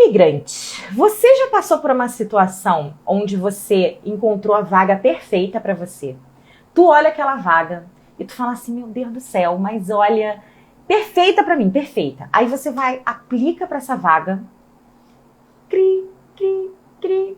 Imigrante, você já passou por uma situação onde você encontrou a vaga perfeita para você? Tu olha aquela vaga e tu fala assim, meu Deus do céu, mas olha, perfeita para mim, perfeita. Aí você vai, aplica para essa vaga, cri, cri, cri,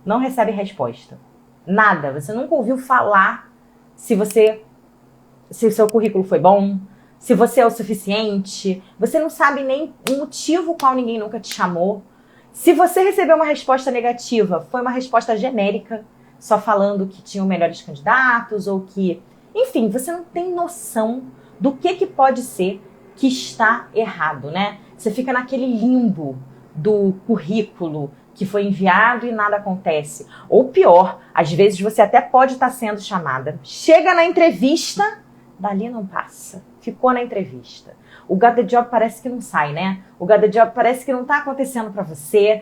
não recebe resposta. Nada, você nunca ouviu falar se o seu currículo foi bom, se você é o suficiente, você não sabe nem o motivo qual ninguém nunca te chamou. Se você recebeu uma resposta negativa, foi uma resposta genérica, só falando que tinham melhores candidatos ou que... Enfim, você não tem noção do que pode ser que está errado, né? Você fica naquele limbo do currículo que foi enviado e nada acontece. Ou pior, às vezes você até pode estar sendo chamada. Chega na entrevista, dali não passa. Ficou na entrevista. O Got the Job parece que não sai, né? O Got the Job parece que não está acontecendo para você.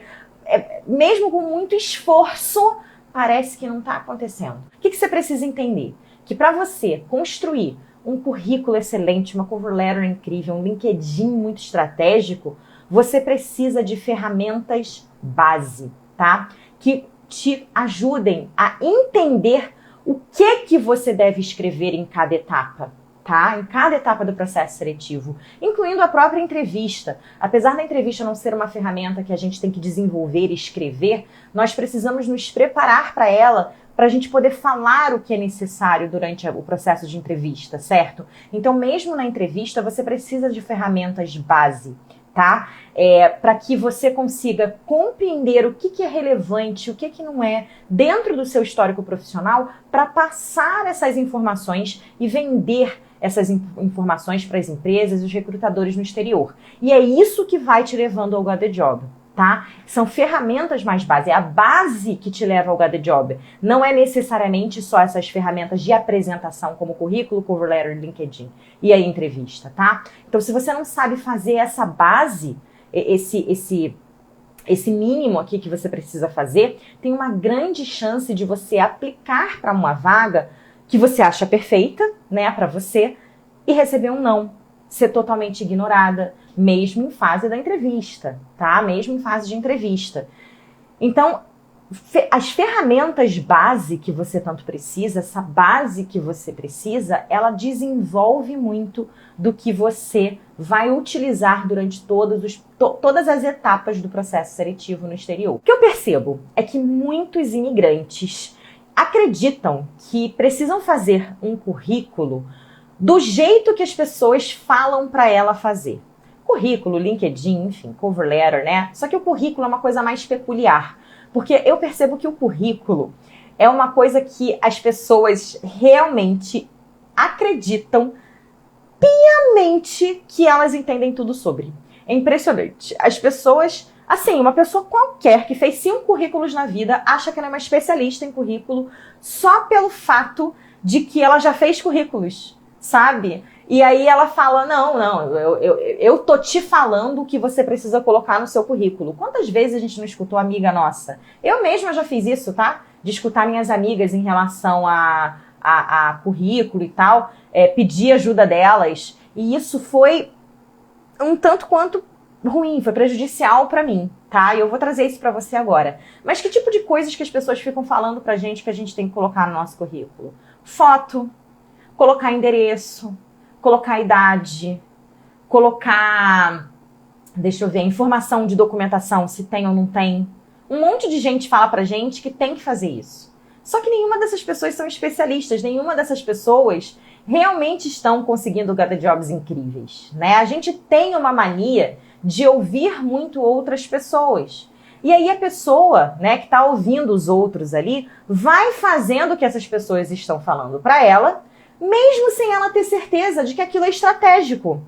Mesmo com muito esforço, parece que não está acontecendo. O que você precisa entender? Que para você construir um currículo excelente, uma cover letter incrível, um LinkedIn muito estratégico, você precisa de ferramentas base, tá? Que te ajudem a entender o que você deve escrever em cada etapa, tá? Em cada etapa do processo seletivo, incluindo a própria entrevista. Apesar da entrevista não ser uma ferramenta que a gente tem que desenvolver e escrever, nós precisamos nos preparar para ela, para a gente poder falar o que é necessário durante o processo de entrevista, certo? Então, mesmo na entrevista, você precisa de ferramentas base, tá? Para que você consiga compreender o que é relevante, o que não é, dentro do seu histórico profissional, para passar essas informações e vender essas informações para as empresas e os recrutadores no exterior. E é isso que vai te levando ao Got the Job, tá? São ferramentas mais básicas, é a base que te leva ao Got the Job. Não é necessariamente só essas ferramentas de apresentação, como currículo, cover letter, LinkedIn e a entrevista, tá? Então, se você não sabe fazer essa base, esse mínimo aqui que você precisa fazer, tem uma grande chance de você aplicar para uma vaga que você acha perfeita, né, para você, e receber um não, ser totalmente ignorada, mesmo em fase da entrevista, tá? Mesmo em fase de entrevista. Então, as ferramentas base que você tanto precisa, essa base que você precisa, ela desenvolve muito do que você vai utilizar durante todas as etapas do processo seletivo no exterior. O que eu percebo é que muitos imigrantes acreditam que precisam fazer um currículo do jeito que as pessoas falam para ela fazer. Currículo, LinkedIn, enfim, cover letter, né? Só que o currículo é uma coisa mais peculiar, porque eu percebo que o currículo é uma coisa que as pessoas realmente acreditam piamente que elas entendem tudo sobre. É impressionante. As pessoas, assim, uma pessoa qualquer que fez 5 currículos na vida acha que ela é uma especialista em currículo só pelo fato de que ela já fez currículos, sabe? E aí ela fala, não, eu tô te falando o que você precisa colocar no seu currículo. Quantas vezes a gente não escutou amiga nossa? Eu mesma já fiz isso, tá? De escutar minhas amigas em relação a currículo e tal, pedir ajuda delas. E isso foi um tanto quanto ruim, foi prejudicial pra mim, tá? E eu vou trazer isso pra você agora. Mas que tipo de coisas que as pessoas ficam falando pra gente que a gente tem que colocar no nosso currículo? Foto, colocar endereço, colocar idade, colocar, deixa eu ver, informação de documentação, se tem ou não tem. Um monte de gente fala pra gente que tem que fazer isso. Só que nenhuma dessas pessoas são especialistas, nenhuma dessas pessoas realmente estão conseguindo Got the Jobs incríveis, né? A gente tem uma mania de ouvir muito outras pessoas. E aí a pessoa, né, que está ouvindo os outros ali, vai fazendo o que essas pessoas estão falando para ela, mesmo sem ela ter certeza de que aquilo é estratégico.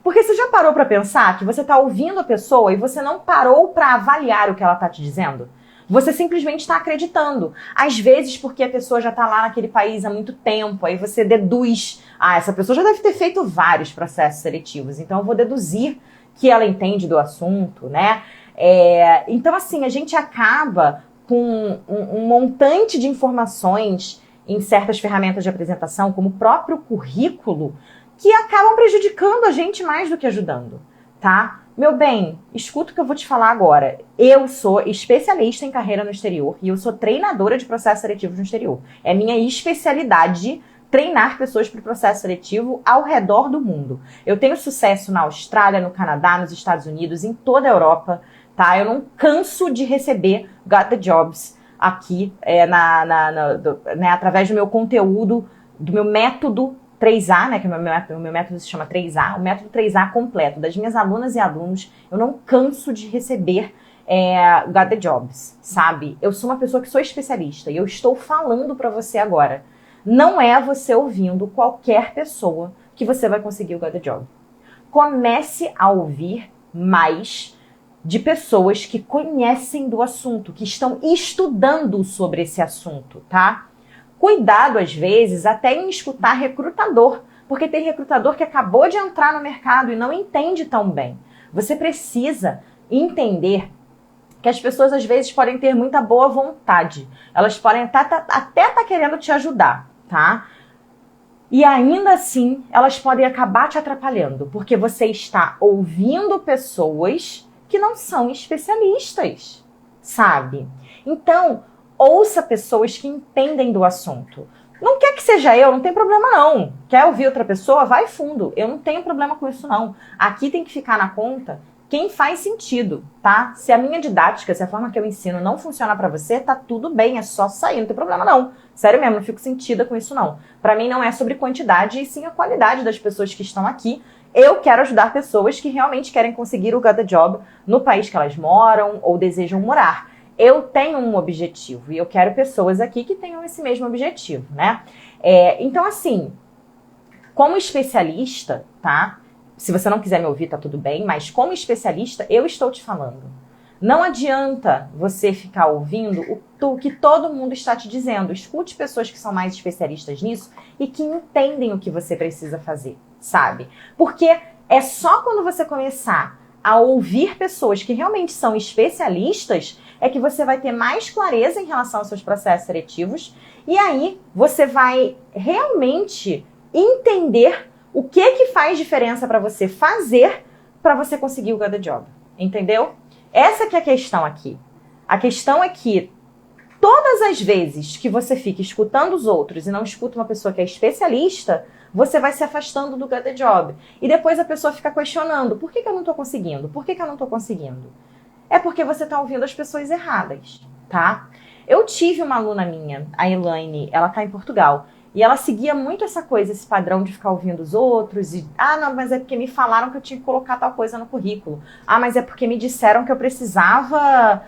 Porque você já parou para pensar que você está ouvindo a pessoa e você não parou para avaliar o que ela está te dizendo? Você simplesmente está acreditando. Às vezes porque a pessoa já está lá naquele país há muito tempo, aí você deduz, essa pessoa já deve ter feito vários processos seletivos, então eu vou deduzir que ela entende do assunto, né? Então, assim, a gente acaba com um montante de informações em certas ferramentas de apresentação, como o próprio currículo, que acabam prejudicando a gente mais do que ajudando, tá? Meu bem, escuta o que eu vou te falar agora. Eu sou especialista em carreira no exterior e eu sou treinadora de processo seletivo no exterior. É minha especialidade treinar pessoas para o processo seletivo ao redor do mundo. Eu tenho sucesso na Austrália, no Canadá, nos Estados Unidos, em toda a Europa, tá? Eu não canso de receber Got the Jobs aqui através do meu conteúdo, do meu método 3A, né, que o meu método se chama 3A, o método 3A completo, das minhas alunas e alunos. Eu não canso de receber Got the Jobs, sabe? Eu sou uma pessoa que sou especialista e eu estou falando para você agora. Não é você ouvindo qualquer pessoa que você vai conseguir o Got the Job. Comece a ouvir mais de pessoas que conhecem do assunto, que estão estudando sobre esse assunto, tá? Cuidado, às vezes, até em escutar recrutador, porque tem recrutador que acabou de entrar no mercado e não entende tão bem. Você precisa entender que as pessoas, às vezes, podem ter muita boa vontade. Elas podem até estar querendo te ajudar, tá? E ainda assim, elas podem acabar te atrapalhando, porque você está ouvindo pessoas que não são especialistas, sabe? Então, ouça pessoas que entendem do assunto. Não quer que seja eu, não tem problema não. Quer ouvir outra pessoa? Vai fundo. Eu não tenho problema com isso não. Aqui tem que ficar na conta quem faz sentido, tá? Se a minha didática, se a forma que eu ensino não funciona pra você, tá tudo bem, é só sair, não tem problema não. Sério mesmo, não fico sentida com isso não. Pra mim não é sobre quantidade, e sim a qualidade das pessoas que estão aqui. Eu quero ajudar pessoas que realmente querem conseguir o Got the Job no país que elas moram ou desejam morar. Eu tenho um objetivo e eu quero pessoas aqui que tenham esse mesmo objetivo, né? Então, assim, como especialista, tá? Se você não quiser me ouvir, tá tudo bem, mas como especialista, eu estou te falando. Não adianta você ficar ouvindo o que todo mundo está te dizendo. Escute pessoas que são mais especialistas nisso e que entendem o que você precisa fazer, sabe? Porque é só quando você começar a ouvir pessoas que realmente são especialistas é que você vai ter mais clareza em relação aos seus processos seletivos e aí você vai realmente entender o que faz diferença para você fazer para você conseguir o Got the Job, entendeu? Essa que é a questão aqui. A questão é que todas as vezes que você fica escutando os outros e não escuta uma pessoa que é especialista, você vai se afastando do Got the Job. E depois a pessoa fica questionando, por que eu não estou conseguindo? Por que eu não estou conseguindo? É porque você está ouvindo as pessoas erradas, tá? Eu tive uma aluna minha, a Elaine, ela está em Portugal, e ela seguia muito essa coisa, esse padrão de ficar ouvindo os outros, e, não, mas é porque me falaram que eu tinha que colocar tal coisa no currículo. Mas é porque me disseram que eu precisava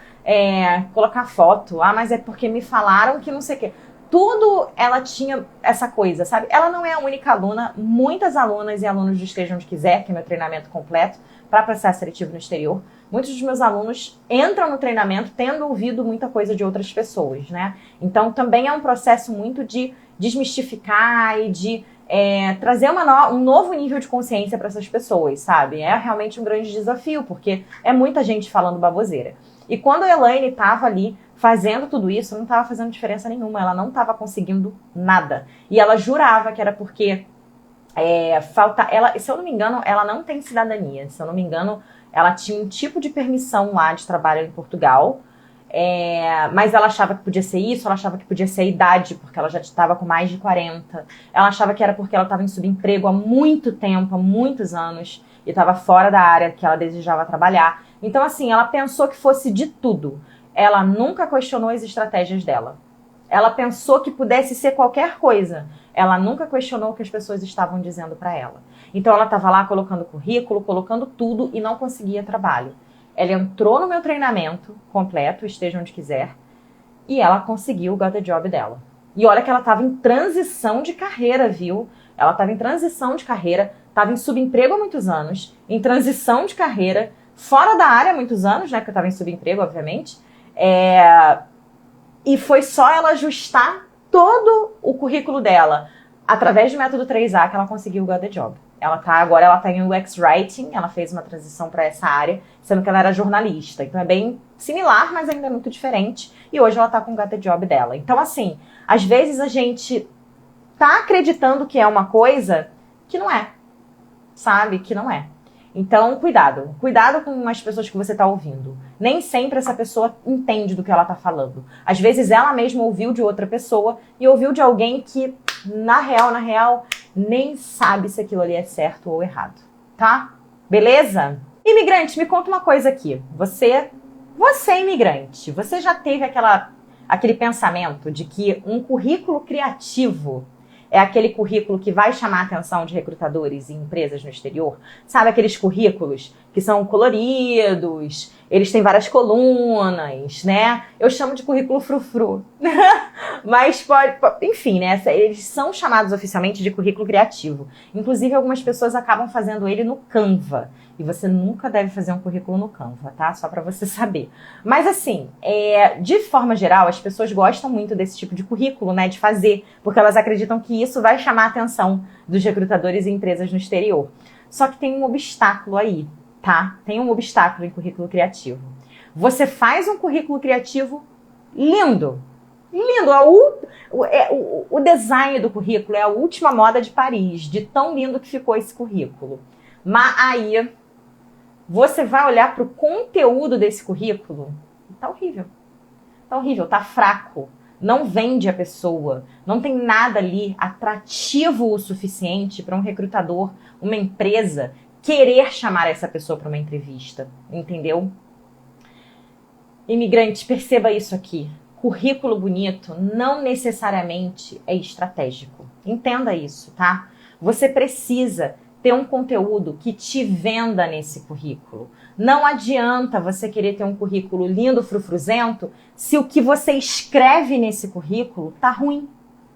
colocar foto. Mas é porque me falaram que não sei o quê. Tudo ela tinha essa coisa, sabe? Ela não é a única aluna, muitas alunas e alunos do Esteja Onde Quiser, que é meu treinamento completo para processo seletivo no exterior. Muitos dos meus alunos entram no treinamento tendo ouvido muita coisa de outras pessoas, né? Então também é um processo muito de desmistificar e de trazer um novo nível de consciência para essas pessoas, sabe? É realmente um grande desafio, porque é muita gente falando baboseira. E quando a Elaine estava ali fazendo tudo isso, não estava fazendo diferença nenhuma, ela não estava conseguindo nada. E ela jurava que era porque se eu não me engano, ela não tem cidadania. Se eu não me engano, ela tinha um tipo de permissão lá de trabalho em Portugal, mas ela achava que podia ser isso, ela achava que podia ser a idade, porque ela já estava com mais de 40. Ela achava que era porque ela estava em subemprego há muito tempo, há muitos anos, e estava fora da área que ela desejava trabalhar. Então, assim, ela pensou que fosse de tudo. Ela nunca questionou as estratégias dela. Ela pensou que pudesse ser qualquer coisa. Ela nunca questionou o que as pessoas estavam dizendo para ela. Então ela estava lá colocando currículo, colocando tudo e não conseguia trabalho. Ela entrou no meu treinamento completo, Esteja Onde Quiser, e ela conseguiu o Got the Job dela. E olha que ela estava em transição de carreira, viu? Ela estava em transição de carreira, estava em subemprego há muitos anos, em transição de carreira, fora da área há muitos anos, né? Porque eu estava em subemprego, obviamente. E foi só ela ajustar todo o currículo dela através do método 3A que ela conseguiu o Got the Job. Agora ela tá em UX Writing, ela fez uma transição para essa área, sendo que ela era jornalista. Então é bem similar, mas ainda é muito diferente. E hoje ela tá com o Got the Job dela. Então, assim, às vezes a gente tá acreditando que é uma coisa que não é, sabe? Que não é. Então, cuidado. Cuidado com as pessoas que você está ouvindo. Nem sempre essa pessoa entende do que ela está falando. Às vezes ela mesma ouviu de outra pessoa e ouviu de alguém que, na real, nem sabe se aquilo ali é certo ou errado. Tá? Beleza? Imigrante, me conta uma coisa aqui. Você imigrante, você já teve aquele pensamento de que um currículo criativo é aquele currículo que vai chamar a atenção de recrutadores e empresas no exterior? Sabe aqueles currículos que são coloridos, eles têm várias colunas, né? Eu chamo de currículo frufru. Mas enfim, né? Eles são chamados oficialmente de currículo criativo. Inclusive, algumas pessoas acabam fazendo ele no Canva. E você nunca deve fazer um currículo no Canva, tá? Só pra você saber. Mas assim, de forma geral, as pessoas gostam muito desse tipo de currículo, né? De fazer, porque elas acreditam que isso vai chamar a atenção dos recrutadores e empresas no exterior. Só que tem um obstáculo aí, tá? Tem um obstáculo em currículo criativo. Você faz um currículo criativo lindo. Lindo. O design do currículo é a última moda de Paris, de tão lindo que ficou esse currículo. Mas aí você vai olhar para o conteúdo desse currículo e tá horrível. Tá horrível, tá fraco. Não vende a pessoa. Não tem nada ali atrativo o suficiente para um recrutador, uma empresa, querer chamar essa pessoa para uma entrevista. Entendeu? Imigrante, perceba isso aqui. Currículo bonito não necessariamente é estratégico. Entenda isso, tá? Você precisa ter um conteúdo que te venda nesse currículo. Não adianta você querer ter um currículo lindo, frufruzento, se o que você escreve nesse currículo tá ruim.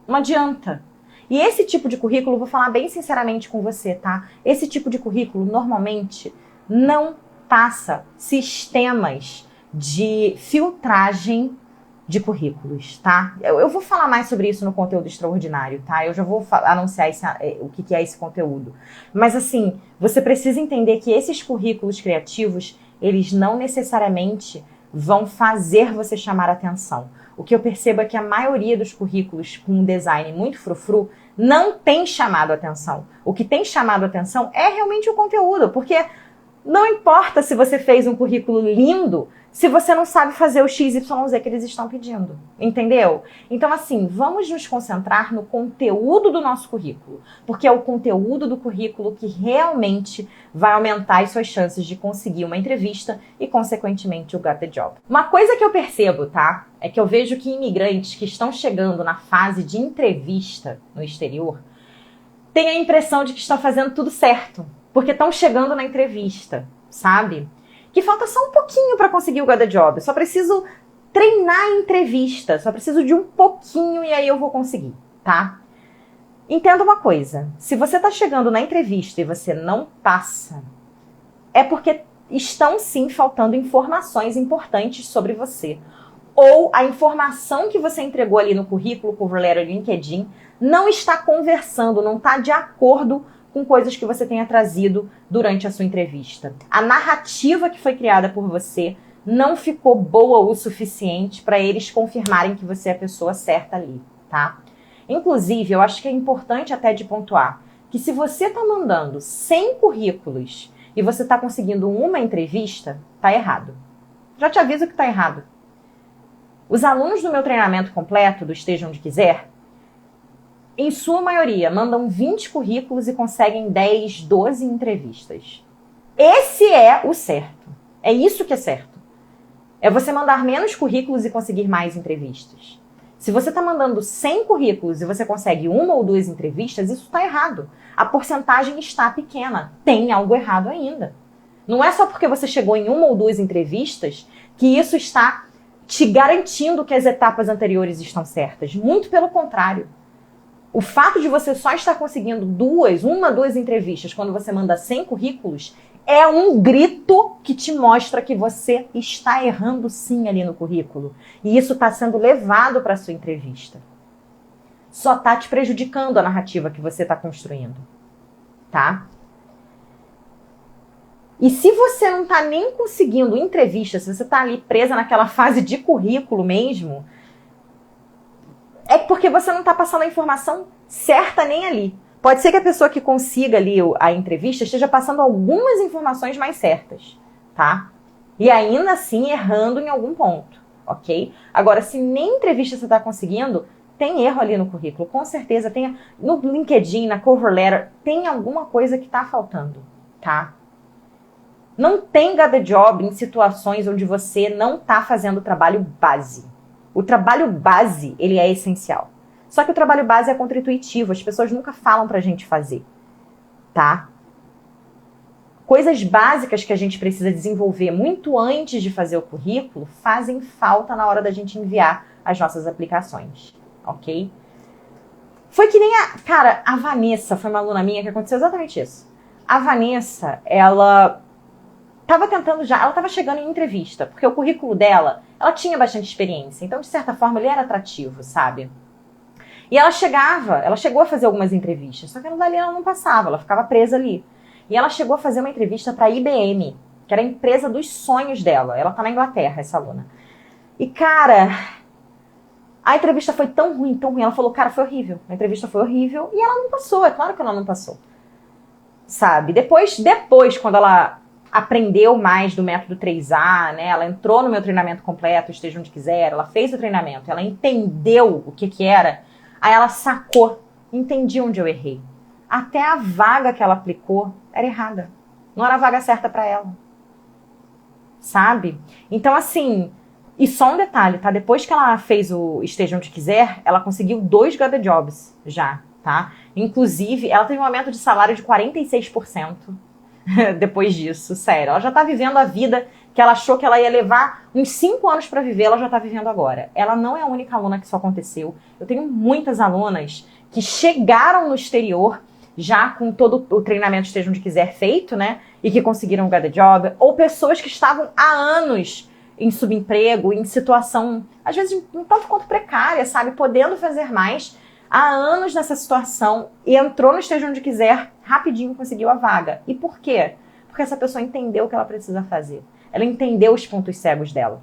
Não adianta. E esse tipo de currículo, vou falar bem sinceramente com você, tá? Esse tipo de currículo, normalmente, não passa sistemas de filtragem de currículos, tá? Eu vou falar mais sobre isso no conteúdo extraordinário, tá? Eu já vou anunciar o que é esse conteúdo. Mas assim, você precisa entender que esses currículos criativos, eles não necessariamente vão fazer você chamar atenção. O que eu percebo é que a maioria dos currículos com um design muito frufru não tem chamado atenção. O que tem chamado atenção é realmente o conteúdo, porque não importa se você fez um currículo lindo, se você não sabe fazer o XYZ que eles estão pedindo, entendeu? Então, assim, vamos nos concentrar no conteúdo do nosso currículo, porque é o conteúdo do currículo que realmente vai aumentar as suas chances de conseguir uma entrevista e, consequentemente, o got the job. Uma coisa que eu percebo, tá? É que eu vejo que imigrantes que estão chegando na fase de entrevista no exterior têm a impressão de que estão fazendo tudo certo, porque estão chegando na entrevista, sabe? Que falta só um pouquinho para conseguir o got the job. Só preciso treinar a entrevista, só preciso de um pouquinho e aí eu vou conseguir, tá? Entenda uma coisa, se você tá chegando na entrevista e você não passa, é porque estão sim faltando informações importantes sobre você. Ou a informação que você entregou ali no currículo, cover letter, LinkedIn, não está conversando, não está de acordo com coisas que você tenha trazido durante a sua entrevista. A narrativa que foi criada por você não ficou boa o suficiente para eles confirmarem que você é a pessoa certa ali, tá? Inclusive, eu acho que é importante até de pontuar que se você está mandando 100 currículos e você está conseguindo uma entrevista, tá errado. Já te aviso que tá errado. Os alunos do meu treinamento completo, do Esteja Onde Quiser, em sua maioria, mandam 20 currículos e conseguem 10, 12 entrevistas. Esse é o certo. É isso que é certo. É você mandar menos currículos e conseguir mais entrevistas. Se você está mandando 100 currículos e você consegue uma ou duas entrevistas, isso está errado. A porcentagem está pequena. Tem algo errado ainda. Não é só porque você chegou em uma ou duas entrevistas que isso está te garantindo que as etapas anteriores estão certas. Muito pelo contrário. O fato de você só estar conseguindo uma, duas entrevistas quando você manda 100 currículos é um grito que te mostra que você está errando sim ali no currículo. E isso está sendo levado para a sua entrevista. Só está te prejudicando a narrativa que você está construindo. Tá? E se você não está nem conseguindo entrevista, se você está ali presa naquela fase de currículo mesmo, é porque você não está passando a informação certa nem ali. Pode ser que a pessoa que consiga ali a entrevista esteja passando algumas informações mais certas, tá? E ainda assim errando em algum ponto, ok? Agora, se nem entrevista você está conseguindo, tem erro ali no currículo, com certeza. Tem no LinkedIn, na cover letter, tem alguma coisa que está faltando, tá? Não tem got the job em situações onde você não está fazendo o trabalho base. O trabalho base, ele é essencial. Só que o trabalho base é contra-intuitivo, as pessoas nunca falam pra gente fazer, tá? Coisas básicas que a gente precisa desenvolver muito antes de fazer o currículo fazem falta na hora da gente enviar as nossas aplicações, ok? Foi que nem a Vanessa, foi uma aluna minha que aconteceu exatamente isso. A Vanessa, ela estava chegando em entrevista, porque o currículo dela, ela tinha bastante experiência, então de certa forma ele era atrativo, sabe? E ela chegou a fazer algumas entrevistas, só que dali ela não passava, ela ficava presa ali. E ela chegou a fazer uma entrevista para a IBM, que era a empresa dos sonhos dela. Ela tá na Inglaterra, essa aluna. E, cara, a entrevista foi tão ruim, tão ruim. Ela falou, cara, foi horrível. A entrevista foi horrível e ela não passou, é claro que ela não passou. Sabe? Depois, quando ela aprendeu mais do método 3A, né? Ela entrou no meu treinamento completo, esteja onde quiser, ela fez o treinamento, ela entendeu o que era, aí ela sacou, entendi onde eu errei. Até a vaga que ela aplicou era errada. Não era a vaga certa para ela. Sabe? Então, assim, e só um detalhe, tá? Depois que ela fez o Esteja Onde Quiser, ela conseguiu 2 Got the Jobs já, tá? Inclusive, ela teve um aumento de salário de 46% depois disso, sério. Ela já tá vivendo a vida que ela achou que ela ia levar uns 5 anos para viver, ela já tá vivendo agora. Ela não é a única aluna que isso aconteceu. Eu tenho muitas alunas que chegaram no exterior já com todo o treinamento Esteja Onde Quiser feito, né? E que conseguiram get the job. Ou pessoas que estavam há anos em subemprego, em situação, às vezes, um tanto quanto precária, sabe? Podendo fazer mais, há anos nessa situação, e entrou no Esteja Onde Quiser, rapidinho conseguiu a vaga. E por quê? Porque essa pessoa entendeu o que ela precisa fazer. Ela entendeu os pontos cegos dela.